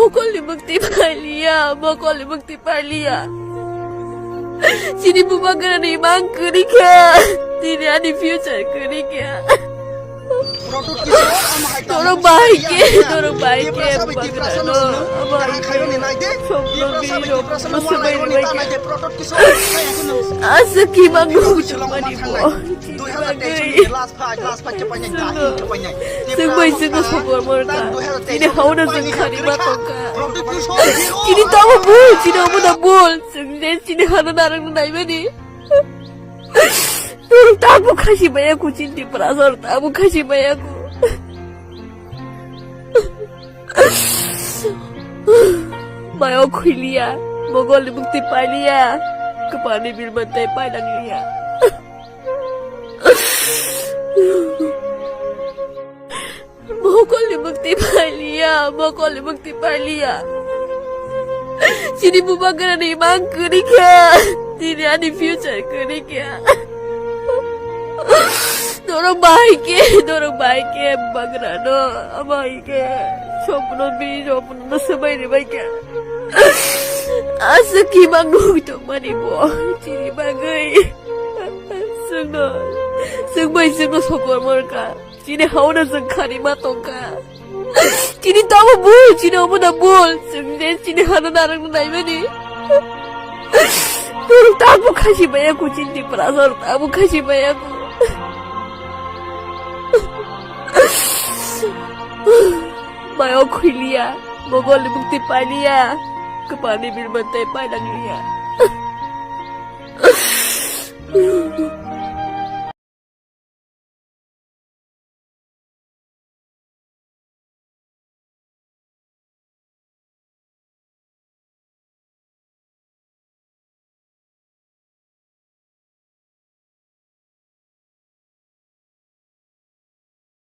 Mau magti palia. Sini bumaga na imang kerika. Sini ani future kerika. Dorong baik bumaga Asa kimang cuma di bawah. Sembay sungguh sokor mereka. Ini hauna sengkari matoka. Kini tahu bul, sini amu dah bul. Sini hana narang nai bani. Dorong tamu kasih banyak kucing di perasaan tamu kasih banyak. Mayo kuilia, mogol bukti palia. Kepani bil bantai padang lia. Mogol bukti palia. Sini bumaga na imang kerika. Sini ani future kerika. Dorong baik bumaga na baik. Sopno nasabay ni baik. Asa kimang to manibo. Sini bagay. Sembay sokor mereka. Sini hauna sengkari matoka. Kini tahu bul, sini amu dah bul. Sini hana narang nai bani. Dorong tamu kasih banyak kucing di perasaan tamu kasih banyak. Mayo kuilia, mogol bukti palia. Kepani bil bantai padang lia.